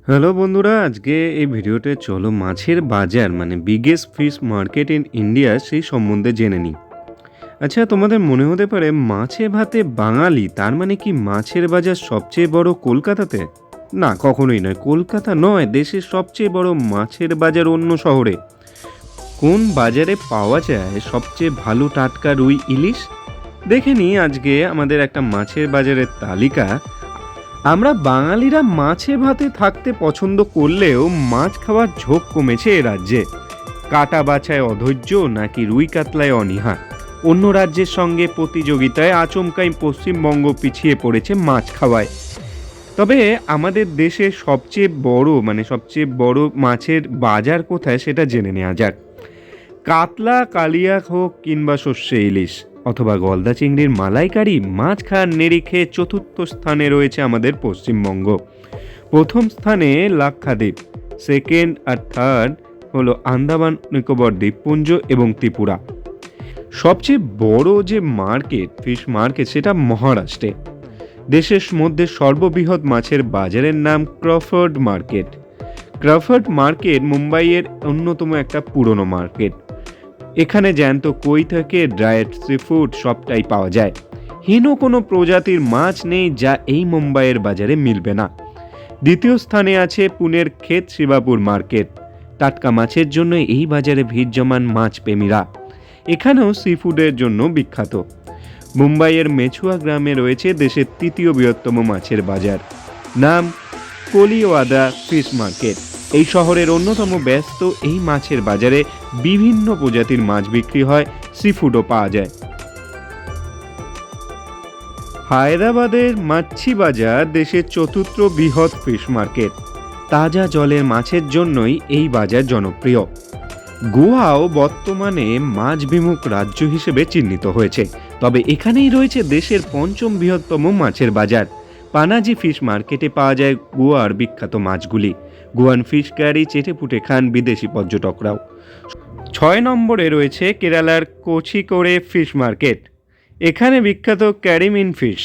Hello বন্ধুরা, আজকে এই ভিডিওতে চলো মাছের বাজার মানে biggest fish market in India সেই সম্বন্ধে জেনে নিই। আচ্ছা, তোমাদের মনে হতে পারে মাছে ভাতে বাঙালি, তার মানে কি মাছের বাজার সবচেয়ে বড় কলকাতাতে? না, কখনোই নয়। কলকাতা নয়, দেশের সবচেয়ে বড় মাছের বাজার অন্য শহরে। কোন বাজারে পাওয়া যায় সবচেয়ে ভালো টাটকা রুই ইলিশ? দেখে নিই আজকে আমাদের একটা মাছের বাজারের তালিকা। আমরা বাঙালিরা মাছে ভাতে থাকতে পছন্দ করলেও মাছ খাওয়ার ঝোঁক কমেছে এ রাজ্যে। কাটা বাছায় অধৈর্য নাকি রুই কাতলায় অনীহা? অন্য রাজ্যের সঙ্গে প্রতিযোগিতায় আচমকাই পশ্চিমবঙ্গ পিছিয়ে পড়েছে মাছ খাওয়ায়। তবে আমাদের দেশে সবচেয়ে বড় মাছের বাজার কোথায় সেটা জেনে নেওয়া যাক। কাতলা কালিয়া হোক কিংবা সর্ষে ইলিশ অথবা গলদা চিংড়ির মালাইকারি, মাছ খাওয়ার নিরিখে চতুর্থ স্থানে রয়েছে আমাদের পশ্চিমবঙ্গ। প্রথম স্থানে লাক্ষাদ্বীপ, সেকেন্ড আর থার্ড হলো আন্দামান নিকোবর দ্বীপপুঞ্জ এবং ত্রিপুরা। সবচেয়ে বড় যে ফিশ মার্কেট সেটা মহারাষ্ট্রে। দেশের মধ্যে সর্ববৃহৎ মাছের বাজারের নাম ক্রফোর্ড মার্কেট। ক্রফোর্ড মার্কেট মুম্বাইয়ের অন্যতম একটা পুরনো মার্কেট। এখানে জ্যান্ত কই থেকে ড্রায়েড সি ফুড সবটাই পাওয়া যায়। হীন কোনো প্রজাতির মাছ নেই যা এই মুম্বাইয়ের বাজারে মিলবে না। দ্বিতীয় স্থানে আছে পুনের ক্ষেত শিবাপুর মার্কেট। টাটকা মাছের জন্য এই বাজারে ভিড় জমান মাছ প্রেমীরা। এখানেও সি ফুডের জন্য বিখ্যাত। মুম্বাইয়ের মেছুয়া গ্রামে রয়েছে দেশের তৃতীয় বৃহত্তম মাছের বাজার, নাম কলিওয়াদা ফিশ মার্কেট। এই শহরের অন্যতম ব্যস্ত এই মাছের বাজারে বিভিন্ন প্রজাতির মাছ বিক্রি হয়, সি ফুডও পাওয়া যায়। হায়দ্রাবাদের মাছি বাজার দেশের চতুর্থ বৃহৎ ফিশ মার্কেট। তাজা জলের মাছের জন্যই এই বাজার জনপ্রিয়। গোয়াও বর্তমানে মাছ বিমুখ রাজ্য হিসেবে চিহ্নিত হয়েছে, তবে এখানেই রয়েছে দেশের পঞ্চম বৃহত্তম মাছের বাজার। পানাজি ফিশ মার্কেটে পাওয়া যায় গোয়ার বিখ্যাত মাছগুলি। গোয়ান ফিশ কারি চেটেপুটে খান বিদেশি পর্যটকরাও। 6 নম্বরে রয়েছে কেরালার কোচিকোড়ে ফিশ মার্কেট। এখানে বিখ্যাত ক্যারিমিন ফিশ।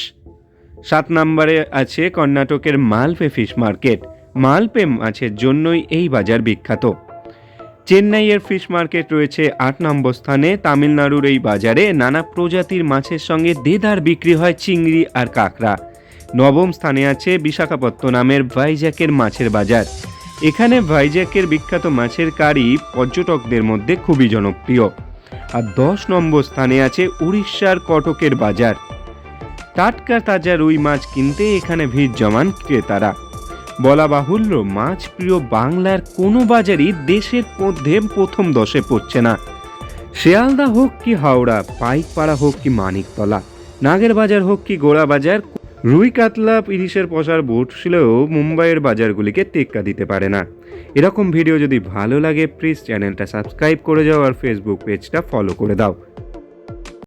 7 নম্বরে আছে কর্ণাটকের মালপে ফিশ মার্কেট। মালপে মাছের জন্যই এই বাজার বিখ্যাত। চেন্নাইয়ের ফিশ মার্কেট রয়েছে 8 নম্বর স্থানে। তামিলনাড়ুর এই বাজারে নানা প্রজাতির মাছের সঙ্গে দেদার বিক্রি হয় চিংড়ি আর কাঁকড়া। 9ম স্থানে আছে বিশাখাপত্তনমের ভাইজ্যাকের মাছের বাজার। এখানে ভাইজ্যাকের বিখ্যাত মাছের কারি পর্যটকদের মধ্যে খুবই জনপ্রিয়। আর 10 নম্বর স্থানে আছে উড়িষ্যার কটকের বাজার। টাটকা তাজা রুই মাছ কিনতে এখানে ভিড় জমান ক্রেতারা। বলা বাহুল্য, মাছ প্রিয় বাংলার কোনো বাজারই দেশের মধ্যে প্রথম 10-এ পড়ছে না। শিয়ালদা হোক কি হাওড়া, পাইকপাড়া হোক কি মানিকতলা, নাগের বাজার হোক কি গোড়া বাজার, রুই কাতলা ইলিশের পসার বসলেও মুম্বাইয়ের বাজারগুলিকে টেক্কা দিতে পারে না। এরকম ভিডিও যদি ভালো লাগে প্লিজ চ্যানেলটা সাবস্ক্রাইব করে যাও আর ফেসবুক পেজটা ফলো করে দাও।